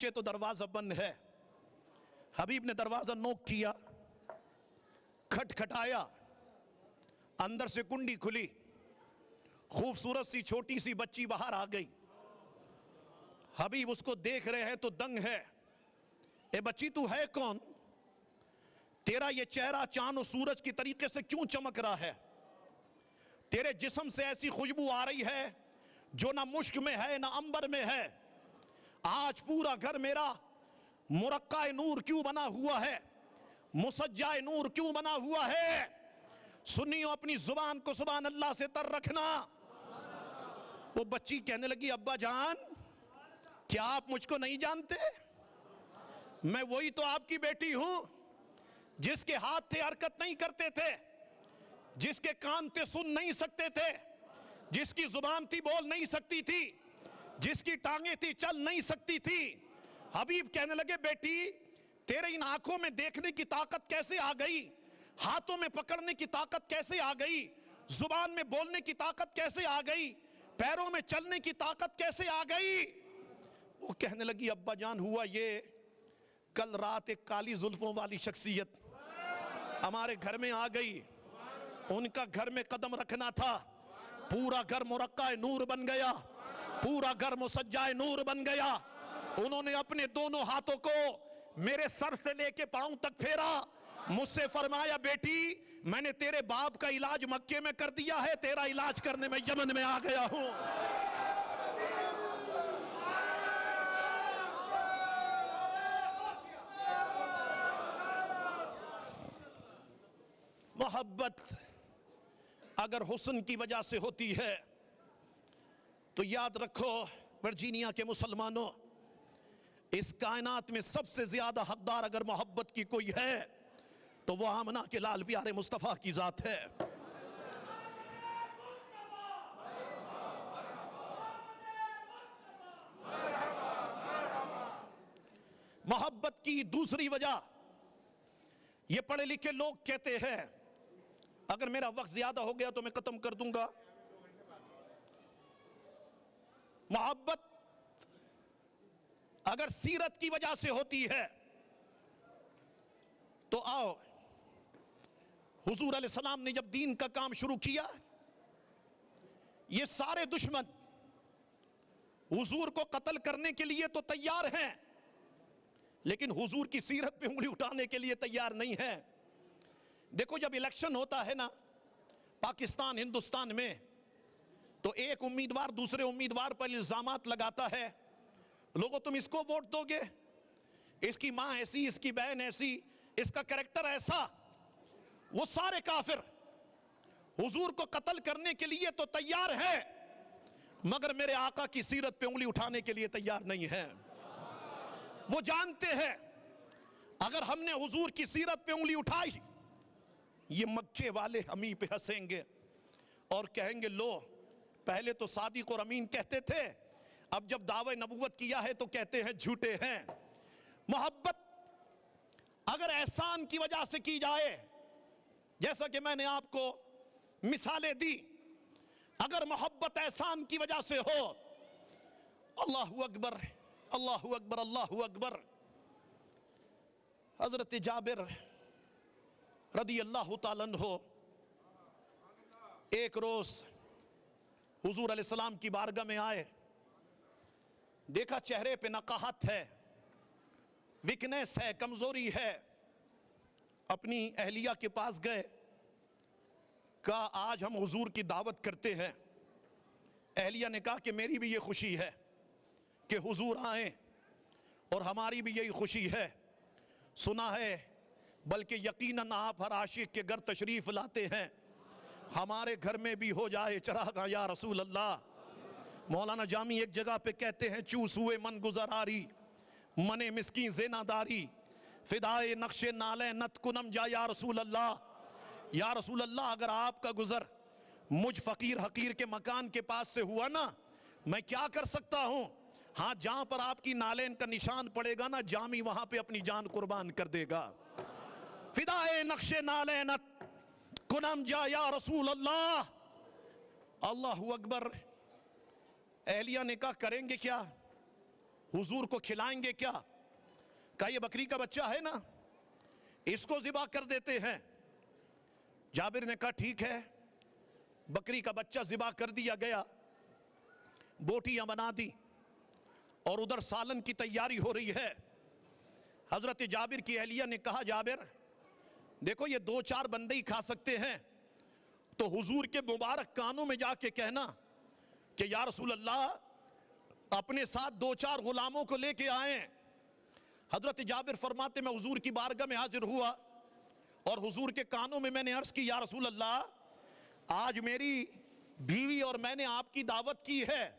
تو دروازہ بند ہے. حبیب نے دروازہ نوک کیا, کھٹکھٹایا, اندر سے کنڈی کھلی, خوبصورت سی چھوٹی سی بچی باہر آ گئی. حبیب اس کو دیکھ رہے ہیں تو دنگ ہے. اے بچی تو ہے کون؟ تیرا یہ چہرہ چاند و سورج کی طریقے سے کیوں چمک رہا ہے؟ تیرے جسم سے ایسی خوشبو آ رہی ہے جو نہ مشک میں ہے نہ عنبر میں ہے. آج پورا گھر میرا مرقع نور کیوں بنا ہوا ہے؟ مسجع نور کیوں بنا ہوا ہے؟ سنیو, اپنی زبان کو سبحان اللہ سے تر رکھنا. وہ بچی کہنے لگی, ابا جان کیا آپ مجھ کو نہیں جانتے؟ میں وہی تو آپ کی بیٹی ہوں جس کے ہاتھ تھے حرکت نہیں کرتے تھے, جس کے کان تھے سن نہیں سکتے تھے, جس کی زبان تھی بول نہیں سکتی تھی, جس کی ٹانگیں تھی چل نہیں سکتی تھی. حبیب کہنے لگے, بیٹی تیرے ان آنکھوں میں دیکھنے کی طاقت کیسے آ گئی؟ ہاتھوں میں پکڑنے کی طاقت کیسے آ گئی؟ زبان میں بولنے کی طاقت کیسے آ گئی؟ پیروں میں چلنے کی طاقت کیسے آ گئی؟ وہ کہنے لگی, ابا جان ہوا یہ, کل رات ایک کالی زلفوں والی شخصیت ہمارے گھر میں آ گئی. ان کا گھر میں قدم رکھنا تھا, پورا گھر مرقع نور بن گیا, پورا گھر مسجع نور بن گیا. انہوں نے اپنے دونوں ہاتھوں کو میرے سر سے لے کے پاؤں تک پھیرا, مجھ سے فرمایا, بیٹی میں نے تیرے باپ کا علاج مکے میں کر دیا ہے, تیرا علاج کرنے میں یمن میں آ گیا ہوں. محبت اگر حسن کی وجہ سے ہوتی ہے تو یاد رکھو ورجینیا کے مسلمانوں, اس کائنات میں سب سے زیادہ حقدار اگر محبت کی کوئی ہے تو وہ آمنہ کے لال پیارے مصطفیٰ کی ذات ہے. محبت کی دوسری وجہ یہ پڑھے لکھے لوگ کہتے ہیں, اگر میرا وقت زیادہ ہو گیا تو میں ختم کر دوں گا. محبت اگر سیرت کی وجہ سے ہوتی ہے تو آؤ, حضور علیہ السلام نے جب دین کا کام شروع کیا, یہ سارے دشمن حضور کو قتل کرنے کے لیے تو تیار ہیں, لیکن حضور کی سیرت پہ انگلی اٹھانے کے لیے تیار نہیں ہیں. دیکھو جب الیکشن ہوتا ہے نا پاکستان ہندوستان میں, تو ایک امیدوار دوسرے امیدوار پر الزامات لگاتا ہے, لوگوں تم اس کو ووٹ دو گے, اس کی ماں ایسی, اس کی بہن ایسی, اس کا کریکٹر ایسا. وہ سارے کافر حضور کو قتل کرنے کے لیے تو تیار ہیں, مگر میرے آقا کی سیرت پہ انگلی اٹھانے کے لیے تیار نہیں ہیں. وہ جانتے ہیں اگر ہم نے حضور کی سیرت پہ انگلی اٹھائی, یہ مکے والے ہمیں پہ ہنسیں گے اور کہیں گے, لو پہلے تو صادق اور امین کہتے تھے, اب جب دعوی نبوت کیا ہے تو کہتے ہیں جھوٹے ہیں. محبت اگر احسان کی وجہ سے کی جائے, جیسا کہ میں نے آپ کو مثالیں دی, اگر محبت احسان کی وجہ سے ہو, اللہ اکبر اللہ اکبر اللہ اکبر. حضرت جابر رضی اللہ تعالیٰ عنہ ایک روز حضور علیہ السلام کی بارگاہ میں آئے, دیکھا چہرے پہ نقاہت ہے, ویکنیس ہے, کمزوری ہے. اپنی اہلیہ کے پاس گئے, کہا آج ہم حضور کی دعوت کرتے ہیں. اہلیہ نے کہا کہ میری بھی یہ خوشی ہے کہ حضور آئیں, اور ہماری بھی یہی خوشی ہے. سنا ہے بلکہ یقیناً آپ ہر عاشق کے گھر تشریف لاتے ہیں, ہمارے گھر میں بھی ہو جائے چراغاں یا رسول اللہ. مولانا جامی ایک جگہ پہ کہتے ہیں, چوس ہوئے من گزراری من مسکین زینہ داری, فدائے نقش نالے نت کنم جا یا رسول اللہ. یا رسول اللہ اگر آپ کا گزر مجھ فقیر حقیر کے مکان کے پاس سے ہوا نا, میں کیا کر سکتا ہوں؟ ہاں جہاں پر آپ کی نالین کا نشان پڑے گا نا, جامی وہاں پہ اپنی جان قربان کر دے گا. فدائے نقش نالینت کنم جا یا رسول اللہ. اللہ اکبر. اہلیہ نے کہا کریں گے کیا؟ حضور کو کھلائیں گے کیا؟ کہا یہ بکری کا بچہ ہے نا، اس کو ذبح کر دیتے ہیں۔ جابر نے کہا ٹھیک ہے، بکری کا بچہ ذبح کر دیا گیا، بوٹیاں بنا دی، اور ادھر سالن کی تیاری ہو رہی ہے۔ حضرت جابر کی اہلیہ نے کہا جابر دیکھو یہ 2-4 بندے ہی کھا سکتے ہیں، تو حضور کے مبارک کانوں میں جا کے کہنا کہ یا رسول اللہ اپنے ساتھ 2-4 غلاموں کو لے کے آئیں۔ حضرت جابر فرماتے میں حضور کی بارگاہ میں حاضر ہوا اور حضور کے کانوں میں نے عرض کی یا رسول اللہ آج میری بیوی اور میں نے آپ کی دعوت کی ہے،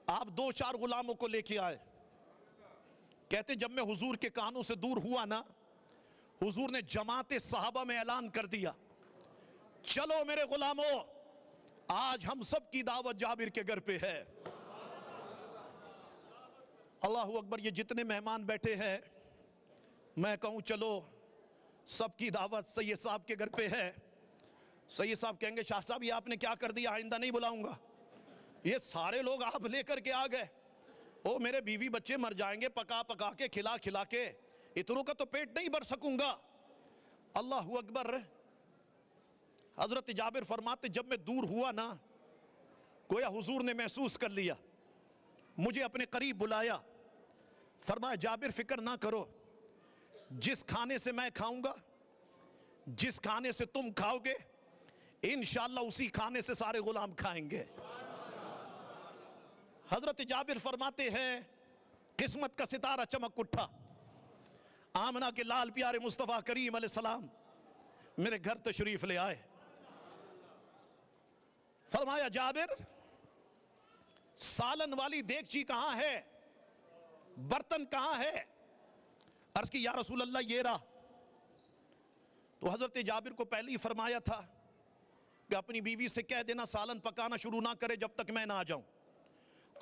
آپ 2-4 غلاموں کو لے کے آئے۔ کہتے جب میں حضور کے کانوں سے دور ہوا نا، حضور نے جماعت صحابہ میں اعلان کر دیا چلو میرے غلاموں آج ہم سب کی دعوت جابر کے گھر پہ ہے۔ اللہ اکبر، یہ جتنے مہمان بیٹھے ہیں میں کہوں چلو سب کی دعوت سید صاحب کے گھر پہ ہے، سید صاحب کہیں گے شاہ صاحب یہ آپ نے کیا کر دیا، آئندہ نہیں بلاؤں گا۔ یہ سارے لوگ آپ لے کر کے آ گئے، او میرے بیوی بچے مر جائیں گے، پکا پکا کے کھلا کھلا کے اتنوں کا تو پیٹ نہیں بھر سکوں گا۔ اللہ اکبر۔ حضرت جابر فرماتے جب میں دور ہوا نا، گویا حضور نے محسوس کر لیا، مجھے اپنے قریب بلایا، فرمایا جابر فکر نہ کرو، جس کھانے سے میں کھاؤں گا، جس کھانے سے تم کھاؤ گے، انشاءاللہ اسی کھانے سے سارے غلام کھائیں گے۔ حضرت جابر فرماتے ہیں قسمت کا ستارہ چمک اٹھا، آمنہ کے لال پیارے مصطفیٰ کریم علیہ السلام میرے گھر تشریف لے آئے۔ فرمایا جابر سالن والی دیگچی کہاں ہے، برتن کہاں ہے؟ عرض کی یا رسول اللہ یہ رہا۔ تو حضرت جابر کو پہلے ہی فرمایا تھا کہ اپنی بیوی سے کہہ دینا سالن پکانا شروع نہ کرے جب تک میں نہ آ جاؤں،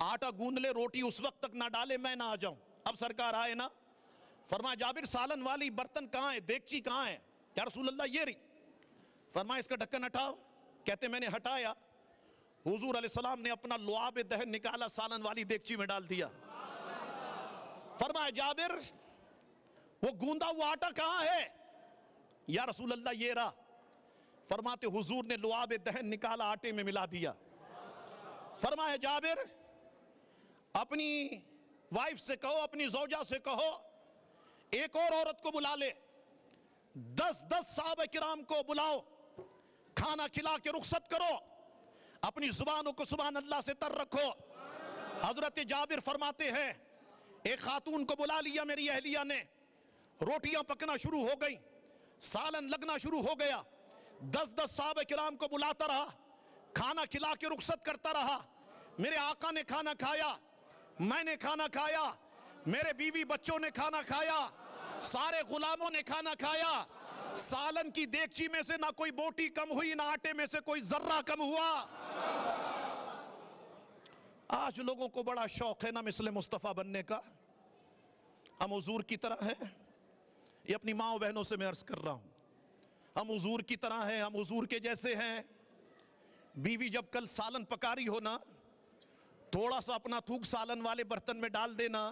آٹا گوندھ لے روٹی اس وقت تک نہ ڈالے میں نہ آ جاؤں۔ اب سرکار آئے نا، فرمایا جابر سالن والی برتن کہاں ہے، دیگچی کہاں ہے؟ یا رسول اللہ یہ رہی۔ فرمایا اس کا ڈھکن ہٹاؤ، کہتے میں نے ہٹایا، حضور علیہ السلام نے اپنا لعاب دہن نکالا سالن والی دیگچی میں ڈال دیا۔ فرمایا جابر وہ گوندا ہوا آٹا کہاں ہے؟ یا رسول اللہ یہ رہا۔ فرماتے حضور نے لعاب دہن نکالا آٹے میں ملا دیا۔ فرمایا جابر اپنی وائف سے کہو، اپنی زوجہ سے کہو ایک اور عورت کو بلا لے، 10 صحابہ کرام کو بلاؤ، کھانا کھلا کے رخصت کرو، اپنی زبانوں کو سبحان اللہ سے تر رکھو۔ حضرت جابر فرماتے ہیں ایک خاتون کو بلا لیا میری اہلیہ نے، روٹیاں پکنا شروع ہو گئی، سالن لگنا شروع ہو گیا، 10 صحابہ کرام کو بلاتا رہا، کھانا کھلا کے رخصت کرتا رہا۔ میرے آقا نے کھانا کھایا، میں نے کھانا کھایا، میرے بیوی بچوں نے کھانا کھایا، سارے غلاموں نے کھانا کھایا۔ سالن کی دیگچی میں سے نہ کوئی بوٹی کم ہوئی، نہ آٹے میں سے کوئی ذرہ کم ہوا۔ آج لوگوں کو بڑا شوق ہے نا مثل مصطفیٰ بننے کا، ہم حضور کی طرح ہیں۔ یہ اپنی ماں و بہنوں سے میں عرض کر رہا ہوں، ہم حضور کی طرح ہیں، ہم حضور کے جیسے ہیں۔ بیوی جب کل سالن پکا رہی ہو نا، تھوڑا سا اپنا تھوک سالن والے برتن میں ڈال دینا،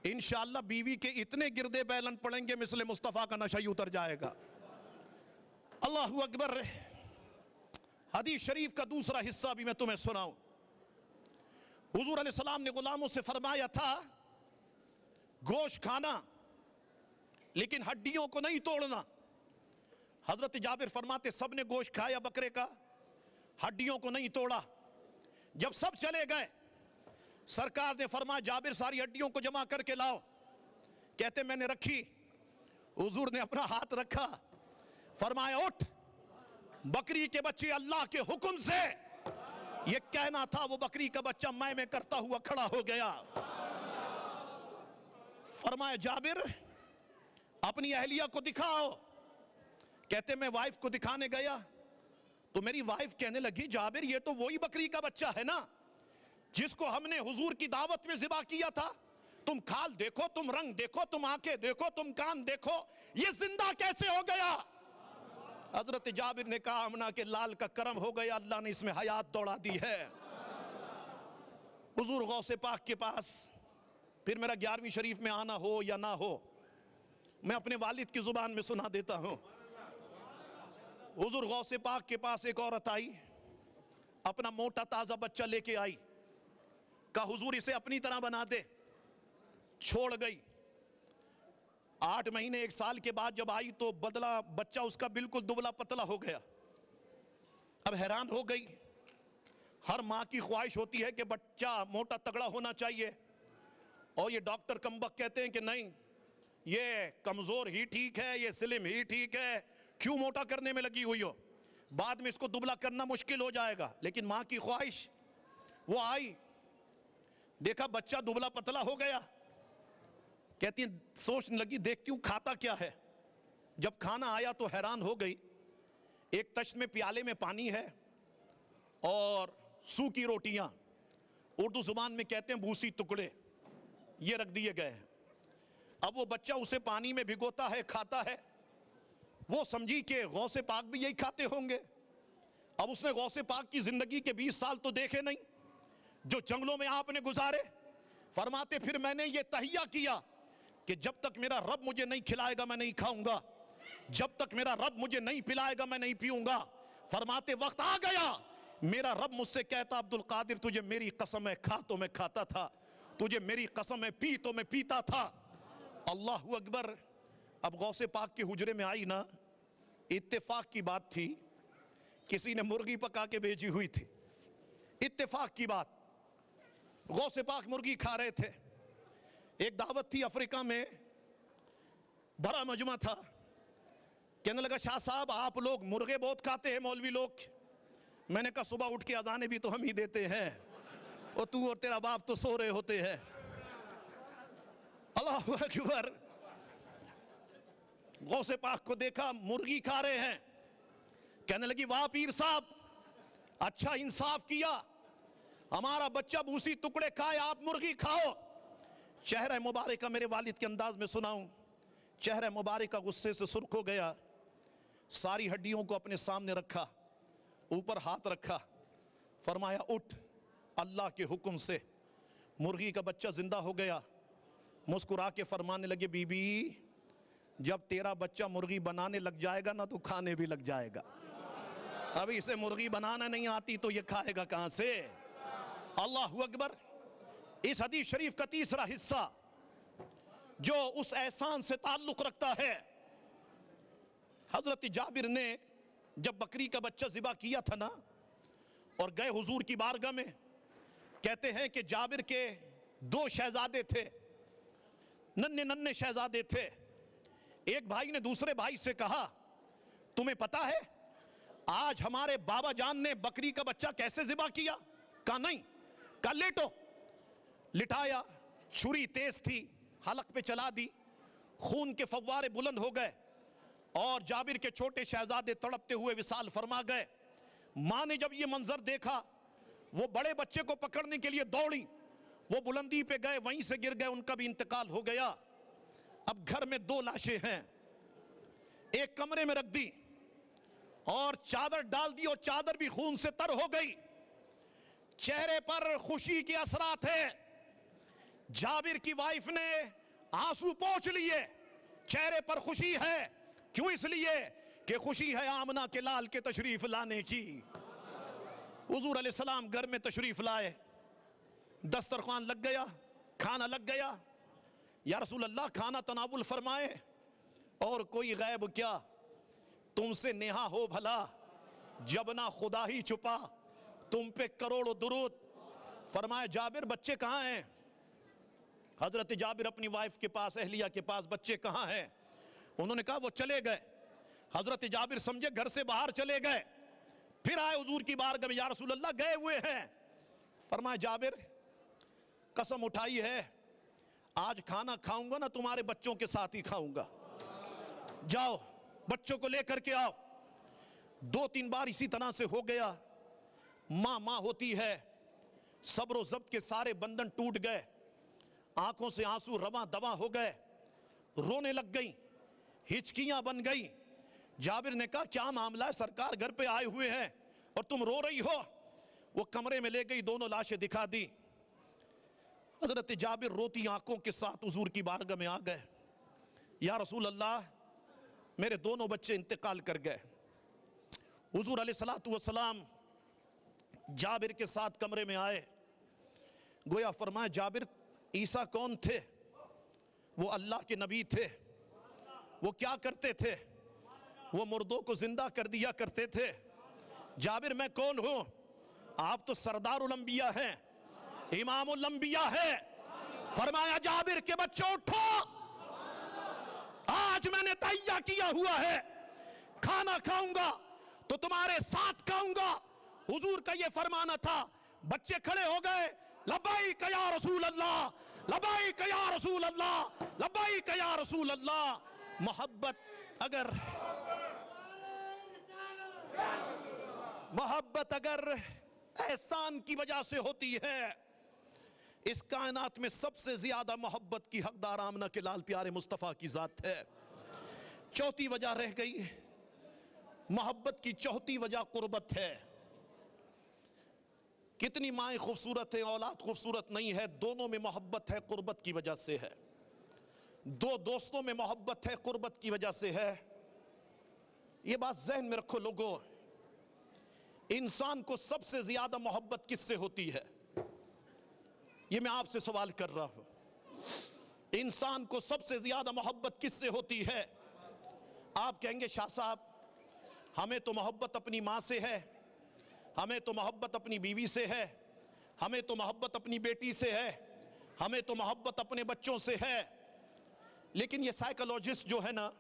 انشاءاللہ بیوی کے اتنے گردے بیلن پڑیں گے مثل مصطفیٰ کا نشہ ہی اتر جائے گا۔ اللہ اکبر۔ حدیث شریف کا دوسرا حصہ بھی میں تمہیں سناؤں۔ حضور علیہ السلام نے غلاموں سے فرمایا تھا گوشت کھانا لیکن ہڈیوں کو نہیں توڑنا۔ حضرت جابر فرماتے سب نے گوشت کھایا بکرے کا، ہڈیوں کو نہیں توڑا۔ جب سب چلے گئے سرکار نے فرمایا جابر ساری ہڈیوں کو جمع کر کے لاؤ۔ کہتے میں نے رکھی، حضور نے اپنا ہاتھ رکھا، فرمایا اٹھ، بکری کے بچے اللہ کے حکم سے، یہ کہنا تھا وہ بکری کا بچہ میں کرتا ہوا کھڑا ہو گیا۔ فرمایا جابر اپنی اہلیہ کو دکھاؤ۔ کہتے میں وائف کو دکھانے گیا تو میری وائف کہنے لگی جابر یہ تو وہی بکری کا بچہ ہے نا جس کو ہم نے حضور کی دعوت میں ذبح کیا تھا، تم کھال دیکھو، تم رنگ دیکھو، تم آنکھیں دیکھو، تم کان دیکھو، یہ زندہ کیسے ہو گیا؟ حضرت جابر نے کہا آمنہ کے لال کا کرم ہو گیا، اللہ نے اس میں حیات دوڑا دی ہے۔ حضور غوث پاک کے پاس پھر میرا 11ویں شریف میں آنا ہو یا نہ ہو، میں اپنے والد کی زبان میں سنا دیتا ہوں۔ حضور غوث پاک کے پاس ایک عورت آئی، اپنا موٹا تازہ بچہ لے کے آئی، کہا حضور اسے اپنی طرح بنا دے، چھوڑ گئی۔ 8 مہینے 1 سال کے بعد جب آئی تو بدلا بچہ اس کا بالکل دبلا پتلا ہو گیا۔ اب حیران ہو گئی، ہر ماں کی خواہش ہوتی ہے کہ بچہ موٹا تگڑا ہونا چاہیے، اور یہ ڈاکٹر کمبخت کہتے ہیں کہ نہیں، یہ کمزور ہی ٹھیک ہے، یہ سلم ہی ٹھیک ہے، کیوں موٹا کرنے میں لگی ہوئی ہو، بعد میں اس کو دبلا کرنا مشکل ہو جائے گا۔ لیکن ماں کی خواہش، وہ آئی، دیکھا بچہ دبلا پتلا ہو گیا، کہتی ہیں سوچنے لگی دیکھتی ہوں کھاتا کیا ہے۔ جب کھانا آیا تو حیران ہو گئی، ایک تشت میں پیالے میں پانی ہے اور سوکھی روٹیاں، اردو زبان میں کہتے ہیں بھوسی ٹکڑے، یہ رکھ دیے گئے ہیں۔ اب وہ بچہ اسے پانی میں بھگوتا ہے، کھاتا ہے، وہ سمجھی کہ غوث پاک بھی یہی کھاتے ہوں گے۔ اب اس نے غوث پاک کی زندگی کے 20 سال تو دیکھے نہیں جو جنگلوں میں آپ نے گزارے، فرماتے پھر میں نے یہ تہیہ کیا کہ جب تک میرا رب مجھے نہیں کھلائے گا میں نہیں کھاؤں گا، جب تک میرا رب مجھے نہیں پلائے گا میں نہیں پیوں گا۔ فرماتے وقت آ گیا میرا رب مجھ سے کہتا عبد القادر تجھے میری قسم ہے کھا تو میں کھاتا تھا، تجھے میری قسم ہے پی تو میں پیتا تھا۔ اللہ اکبر۔ اب غوث پاک کے حجرے میں آئی نا، اتفاق کی بات تھی، کسی نے مرغی پکا کے بھیجی ہوئی تھی، اتفاق کی بات، غوث پاک مرغی کھا رہے تھے۔ ایک دعوت تھی افریقہ میں، بڑا مجمع تھا، کہنے لگا شاہ صاحب آپ لوگ مرغے بہت کھاتے ہیں مولوی لوگ۔ میں نے کہا صبح اٹھ کے اذانیں بھی تو ہم ہی دیتے ہیں، اور تو اور تیرا باپ تو سو رہے ہوتے ہیں۔ اللہ اکبر۔ غوث پاک کو دیکھا مرغی کھا رہے ہیں، کہنے لگی واہ پیر صاحب اچھا انصاف کیا، ہمارا بچہ بھوسی ٹکڑے کھائے آپ مرغی کھاؤ۔ چہرہ مبارکہ میرے والد کے انداز میں سناؤں، چہرہ مبارکہ غصے سے سرخ ہو گیا، ساری ہڈیوں کو اپنے سامنے رکھا، اوپر ہاتھ رکھا، فرمایا اٹھ، اللہ کے حکم سے مرغی کا بچہ زندہ ہو گیا۔ مسکرا کے فرمانے لگے بی بی جب تیرا بچہ مرغی بنانے لگ جائے گا نا تو کھانے بھی لگ جائے گا، ابھی اسے مرغی بنانا نہیں آتی تو یہ کھائے گا کہاں سے۔ اللہ اکبر۔ اس حدیث شریف کا تیسرا حصہ جو اس احسان سے تعلق رکھتا ہے، حضرت جابر نے جب بکری کا بچہ ذبح کیا تھا نا اور گئے حضور کی بارگاہ میں، کہتے ہیں کہ جابر کے 2 شہزادے تھے، ننھے شہزادے تھے۔ ایک بھائی نے دوسرے بھائی سے کہا تمہیں پتا ہے آج ہمارے بابا جان نے بکری کا بچہ کیسے ذبح کیا؟ کہا نہیں۔ کہا لیٹو، لٹایا، چھری تیز تھی، حلق پہ چلا دی، خون کے فوارے بلند ہو گئے، اور جابر کے چھوٹے شہزادے تڑپتے ہوئے وصال فرما گئے۔ ماں نے جب یہ منظر دیکھا وہ بڑے بچے کو پکڑنے کے لیے دوڑی، وہ بلندی پہ گئے، وہیں سے گر گئے، ان کا بھی انتقال ہو گیا۔ اب گھر میں 2 لاشیں ہیں، ایک کمرے میں رکھ دی اور چادر ڈال دی، اور چادر بھی خون سے تر ہو گئی، چہرے پر خوشی کے اثرات ہیں۔ جابر کی وائف نے آنسو پوچھ لیے، چہرے پر خوشی ہے، کیوں؟ اس لیے کہ خوشی ہے آمنہ کے لال کے تشریف لانے کی۔ حضور علیہ السلام گھر میں تشریف لائے، دسترخوان لگ گیا، کھانا لگ گیا۔ یا رسول اللہ کھانا تناول فرمائے، اور کوئی غیب کیا، تم سے نیہا ہو بھلا جب نہ خدا ہی چھپا، تم پہ کروڑوں درود۔ فرمایا جابر بچے کہاں ہیں؟ حضرت جابر اپنی وائف کے پاس، اہلیہ کے پاس، بچے کہاں ہیں؟ انہوں نے کہا وہ چلے گئے۔ حضرت جابر سمجھے گھر سے باہر چلے گئے، پھر آئے حضور کی بارگاہ میں، یا رسول اللہ گئے ہوئے ہیں۔ فرمایا جابر قسم اٹھائی ہے آج کھانا کھاؤں گا نا تمہارے بچوں کے ساتھ ہی کھاؤں گا، جاؤ بچوں کو لے کر کے آؤ۔ 2-3 بار اسی طرح سے ہو گیا۔ ماں ہوتی ہے، صبر و ضبط کے سارے بندھن ٹوٹ گئے، آنکھوں سے آنسو رواں دواں ہو گئے، رونے لگ گئیں، ہچکیاں بن گئیں۔ جابر نے کہا کیا معاملہ ہے سرکار گھر پہ آئے ہوئے ہیں اور تم رو رہی ہو؟ وہ کمرے میں لے گئی، 2 لاشیں دکھا دی۔ حضرت جابر روتی آنکھوں کے ساتھ حضور کی بارگاہ میں آ گئے. یا رسول اللہ میرے دونوں بچے انتقال کر گئے. حضور علیہ السلام جابر کے ساتھ کمرے میں آئے. گویا فرمایا جابر عیسیٰ کون تھے؟ وہ اللہ کے نبی تھے. وہ کیا کرتے تھے؟ وہ مردوں کو زندہ کر دیا کرتے تھے. جابر میں کون ہوں؟ آپ تو سردار الانبیاء ہیں، امام الانبیاء ہے. فرمایا جابر کے بچوں اٹھو، آج میں نے تہیہ کیا ہوا ہے، کھانا کھاؤں گا تو تمہارے ساتھ کھاؤں گا. حضور کا یہ فرمانا تھا. بچے کھڑے ہو گئے، لبیک یا رسول اللہ، لبیک یا رسول اللہ، لبیک یا رسول اللہ. محبت اگر احسان کی وجہ سے ہوتی ہے، اس کائنات میں سب سے زیادہ محبت کی حقدار آمنہ کے لال پیارے مصطفیٰ کی ذات ہے. چوتھی وجہ رہ گئی، محبت کی چوتھی وجہ قربت ہے. کتنی مائیں خوبصورت ہیں، اولاد خوبصورت نہیں ہے، دونوں میں محبت ہے، قربت کی وجہ سے ہے. دو دوستوں میں محبت ہے، قربت کی وجہ سے ہے. یہ بات ذہن میں رکھو لوگوں. انسان کو سب سے زیادہ محبت کس سے ہوتی ہے؟ یہ میں آپ سے سوال کر رہا ہوں. انسان کو سب سے زیادہ محبت کس سے ہوتی ہے؟ آپ کہیں گے شاہ صاحب ہمیں تو محبت اپنی ماں سے ہے، ہمیں تو محبت اپنی بیوی سے ہے، ہمیں تو محبت اپنی بیٹی سے ہے، ہمیں تو محبت اپنے بچوں سے ہے. لیکن یہ سائیکالوجسٹ جو ہے نا،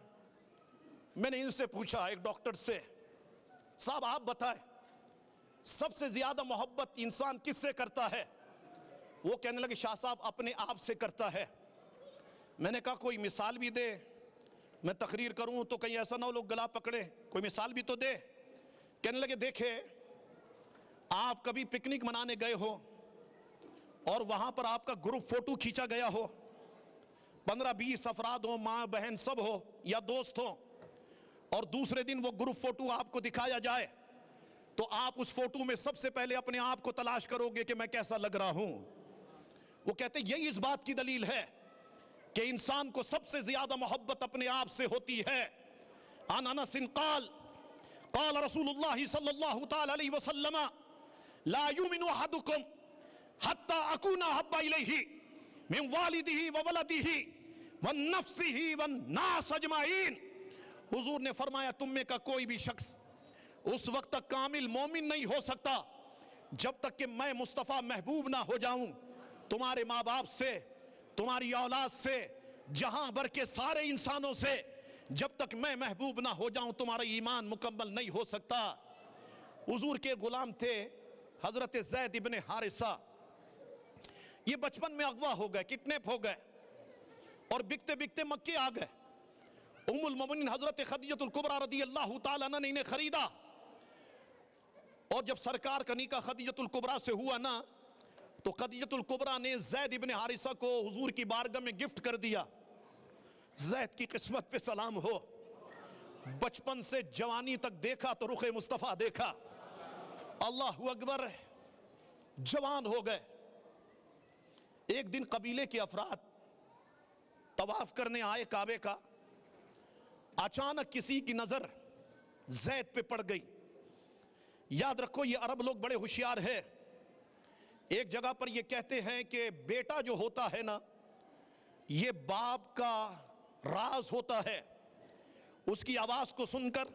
میں نے ان سے پوچھا، ایک ڈاکٹر سے، صاحب آپ بتائیں سب سے زیادہ محبت انسان کس سے کرتا ہے؟ وہ کہنے لگے شاہ صاحب اپنے آپ سے کرتا ہے. میں نے کہا کوئی مثال بھی دے، میں تقریر کروں تو کہیں ایسا نہ ہو لوگ گلا پکڑے، کوئی مثال بھی تو دے. کہنے لگے دیکھے آپ کبھی پکنک منانے گئے ہو اور وہاں پر آپ کا گروپ فوٹو کھینچا گیا ہو، 15-20 افراد ہوں، ماں بہن سب ہو یا دوست ہوں، اور دوسرے دن وہ گروپ فوٹو آپ کو دکھایا جائے تو آپ اس فوٹو میں سب سے پہلے اپنے آپ کو تلاش کرو گے کہ میں کیسا لگ رہا ہوں. وہ کہتے ہیں یہی اس بات کی دلیل ہے کہ انسان کو سب سے زیادہ محبت اپنے آپ سے ہوتی ہے. عن انس قال قال رسول اللہ صلی اللہ تعالی علیہ وسلم لا یؤمن احدکم حتی اکون احب الیہ من والدہ وولدہ ونفسہ والناس اجمعین. حضور نے فرمایا تم میں کا کوئی بھی شخص اس وقت تک کامل مومن نہیں ہو سکتا جب تک کہ میں مصطفیٰ محبوب نہ ہو جاؤں تمہارے ماں باپ سے، تمہاری اولاد سے، جہاں بھر کے سارے انسانوں سے. جب تک میں محبوب نہ ہو جاؤں تمہارا ایمان مکمل نہیں ہو سکتا. حضور کے غلام تھے حضرت زید ابن حارثہ. یہ بچپن میں اغوا ہو گئے، کڈنیپ ہو گئے اور بکتے بکتے مکے آ گئے. ام المومنین حضرت خدیجہ الکبریٰ رضی اللہ تعالیٰ عنہ نے انہیں خریدا، اور جب سرکار کا نکاح خدیجہ الکبریٰ سے ہوا نا تو خدیجہ الکبریٰ نے زید ابن حارثہ کو حضور کی بارگاہ میں گفٹ کر دیا. زید کی قسمت پہ سلام ہو، بچپن سے جوانی تک دیکھا تو رخ مصطفیٰ دیکھا. اللہ اکبر، جوان ہو گئے. ایک دن قبیلے کے افراد طواف کرنے آئے کعبے کا. اچانک کسی کی نظر زید پہ پڑ گئی. یاد رکھو یہ عرب لوگ بڑے ہوشیار ہیں. ایک جگہ پر یہ کہتے ہیں کہ بیٹا جو ہوتا ہے نا یہ باپ کا راز ہوتا ہے. اس کی آواز کو سن کر،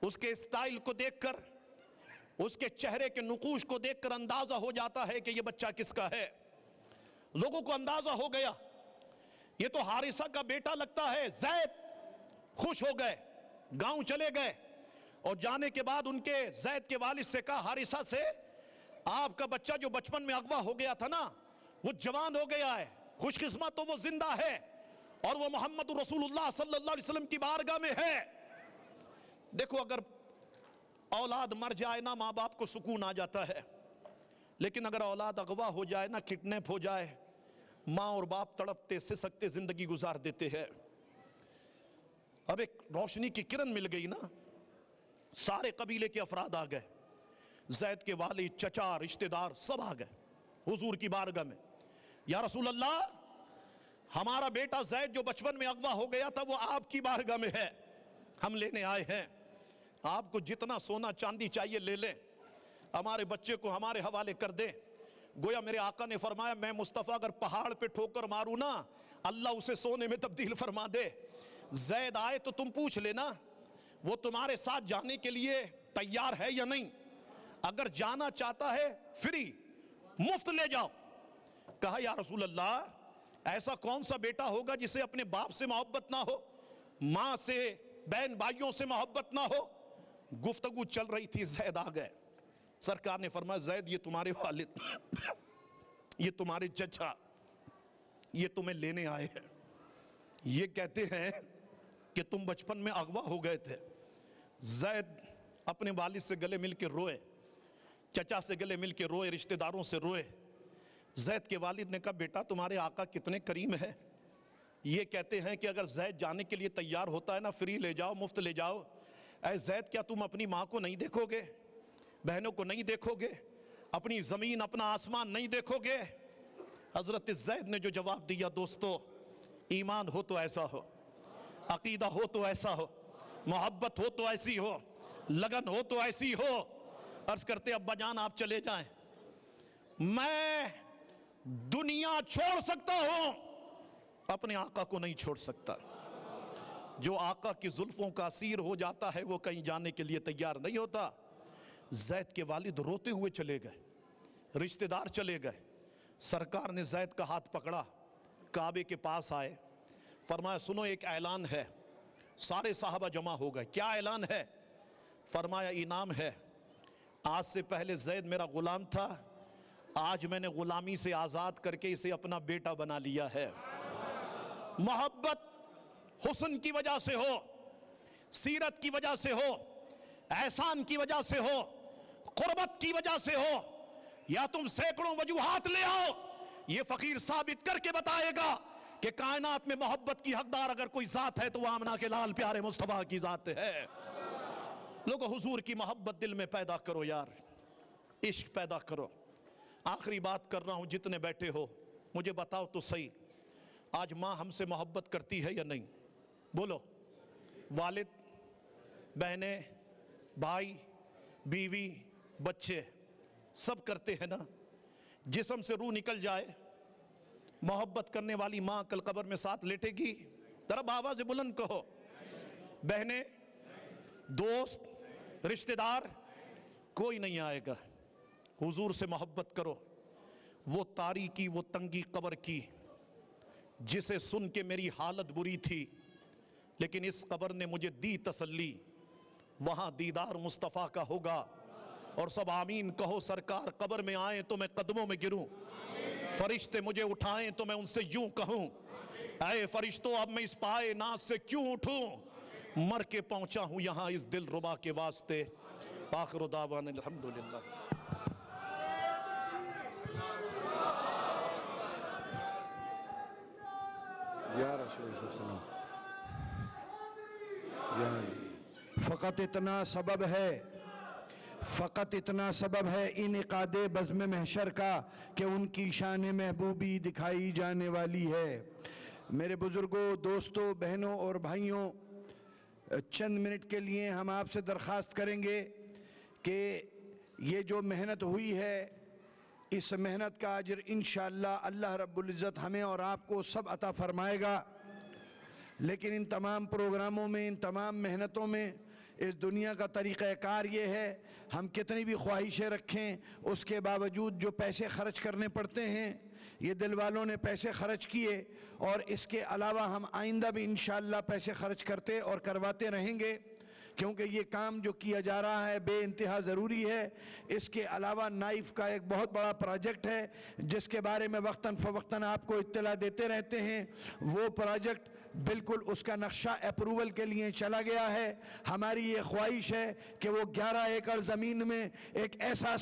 اس کے اسٹائل کو دیکھ کر، اس کے چہرے کے نقوش کو دیکھ کر اندازہ ہو جاتا ہے کہ یہ بچہ کس کا ہے. لوگوں کو اندازہ ہو گیا یہ تو حارثہ کا بیٹا لگتا ہے. زید خوش ہو گئے، گاؤں چلے گئے اور جانے کے بعد ان کے زید کے والد سے کہا حارثہ سے آپ کا بچہ جو بچپن میں اغوا ہو گیا تھا نا وہ جوان ہو گیا ہے، خوش قسمت تو وہ زندہ ہے اور وہ محمد رسول اللہ صلی اللہ علیہ وسلم کی بارگاہ میں ہے. دیکھو اگر اولاد مر جائے نا ماں باپ کو سکون آ جاتا ہے، لیکن اگر اولاد اغوا ہو جائے نا، کڈنیپ ہو جائے، ماں اور باپ تڑپتے سسکتے زندگی گزار دیتے ہیں. اب ایک روشنی کی کرن مل گئی نا، سارے قبیلے کے افراد آ گئے، زید کے والد، چچا، رشتہ دار سب آ گئے حضور کی بارگاہ میں. یا رسول اللہ ہمارا بیٹا زید جو بچپن میں اغوا ہو گیا تھا وہ آپ کی بارگاہ میں ہے، ہم لینے آئے ہیں، آپ کو جتنا سونا چاندی چاہیے لے لیں، ہمارے بچے کو ہمارے حوالے کر دیں۔ گویا میرے آقا نے فرمایا میں مصطفیٰ اگر پہاڑ پہ ٹھوکر ماروں نا اللہ اسے سونے میں تبدیل فرما دے۔ زید آئے تو تم پوچھ لینا وہ تمہارے ساتھ جانے کے لیے تیار ہے یا نہیں، اگر جانا چاہتا ہے فری مفت لے جاؤ۔ کہا یا رسول اللہ ایسا کون سا بیٹا ہوگا جسے اپنے باپ سے محبت نہ ہو، ماں سے، بہن بھائیوں سے محبت نہ ہو۔ گفتگو چل رہی تھی، زید آ گئے، سرکار نے فرمایا زید یہ تمہارے والد یہ تمہارے چچا یہ تمہیں لینے آئے ہیں، یہ کہتے ہیں کہ تم بچپن میں اغوا ہو گئے تھے۔ زید اپنے والد سے گلے مل کے روئے، چچا سے گلے مل کے روئے، رشتہ داروں سے روئے۔ زید کے والد نے کہا بیٹا تمہارے آقا کتنے کریم ہیں، یہ کہتے ہیں کہ اگر زید جانے کے لیے تیار ہوتا ہے نا فری لے جاؤ، مفت لے جاؤ۔ اے زید کیا تم اپنی ماں کو نہیں دیکھو گے، بہنوں کو نہیں دیکھو گے، اپنی زمین اپنا آسمان نہیں دیکھو گے؟ حضرت زید نے جو جواب دیا دوستو، ایمان ہو تو ایسا ہو، عقیدہ ہو تو ایسا ہو، محبت ہو تو ایسی ہو، لگن ہو تو ایسی ہو۔ عرض کرتے ابا جان آپ چلے جائیں، میں دنیا چھوڑ سکتا ہوں اپنے آقا کو نہیں چھوڑ سکتا۔ جو آقا کی زلفوں کا اسیر ہو جاتا ہے وہ کہیں جانے کے لیے تیار نہیں ہوتا۔ زید کے والد روتے ہوئے چلے گئے، رشتہ دار چلے گئے۔ سرکار نے زید کا ہاتھ پکڑا، کعبے کے پاس آئے، فرمایا سنو ایک اعلان ہے۔ سارے صحابہ جمع ہو گئے، کیا اعلان ہے؟ فرمایا انعام ہے، آج سے پہلے زید میرا غلام تھا، آج میں نے غلامی سے آزاد کر کے اسے اپنا بیٹا بنا لیا ہے۔ محبت حسن کی وجہ سے ہو، سیرت کی وجہ سے ہو، احسان کی وجہ سے ہو، قربت کی وجہ سے ہو، یا تم سینکڑوں وجوہات لے آؤ، یہ فقیر ثابت کر کے بتائے گا کہ کائنات میں محبت کی حقدار اگر کوئی ذات ہے تو وہ آمنہ کے لال پیارے مصطفیٰ کی ذات ہے۔ لوگو حضور کی محبت دل میں پیدا کرو یار، عشق پیدا کرو۔ آخری بات کر رہا ہوں، جتنے بیٹھے ہو مجھے بتاؤ تو صحیح، آج ماں ہم سے محبت کرتی ہے یا نہیں؟ بولو۔ والد، بہنیں، بھائی، بیوی، بچے سب کرتے ہیں نا؟ جسم سے روح نکل جائے، محبت کرنے والی ماں کل قبر میں ساتھ لیٹے گی؟ ذرا آواز بلند کہو۔ بہنیں، دوست، رشتہ دار کوئی نہیں آئے گا۔ حضور سے محبت کرو۔ وہ تاریکی، وہ تنگی قبر کی جسے سن کے میری حالت بری تھی، لیکن اس قبر نے مجھے دی تسلی، وہاں دیدار مصطفیٰ کا ہوگا۔ اور سب آمین کہو۔ سرکار قبر میں آئیں تو میں قدموں میں گروں، فرشتے مجھے اٹھائیں تو میں ان سے یوں کہوں اے فرشتوں اب میں اس پائے ناز سے کیوں اٹھوں، مر کے پہنچا ہوں یہاں اس دل ربا کے واسطے۔ آخر دعوانا الحمدللہ۔ یا رسول اللہ صلی اللہ علیہ وسلم، یا علی، فقط اتنا سبب ہے، فقط اتنا سبب ہے انعقاد بزم محشر کا کہ ان کی شان محبوبی دکھائی جانے والی ہے۔ میرے بزرگوں، دوستوں، بہنوں اور بھائیوں، چند منٹ کے لیے ہم آپ سے درخواست کریں گے کہ یہ جو محنت ہوئی ہے اس محنت کا اجر انشاءاللہ اللہ رب العزت ہمیں اور آپ کو سب عطا فرمائے گا۔ لیکن ان تمام پروگراموں میں، ان تمام محنتوں میں اس دنیا کا طریقہ کار یہ ہے، ہم کتنی بھی خواہشیں رکھیں اس کے باوجود جو پیسے خرچ کرنے پڑتے ہیں، یہ دل والوں نے پیسے خرچ کیے، اور اس کے علاوہ ہم آئندہ بھی انشاءاللہ پیسے خرچ کرتے اور کرواتے رہیں گے، کیونکہ یہ کام جو کیا جا رہا ہے بے انتہا ضروری ہے۔ اس کے علاوہ نائف کا ایک بہت بڑا پروجیکٹ ہے جس کے بارے میں وقتاً فوقتاً آپ کو اطلاع دیتے رہتے ہیں، وہ پروجیکٹ بالکل اس کا نقشہ اپروول کے لیے چلا گیا ہے۔ ہماری یہ خواہش ہے کہ وہ 11 ایکڑ زمین میں ایک ایسا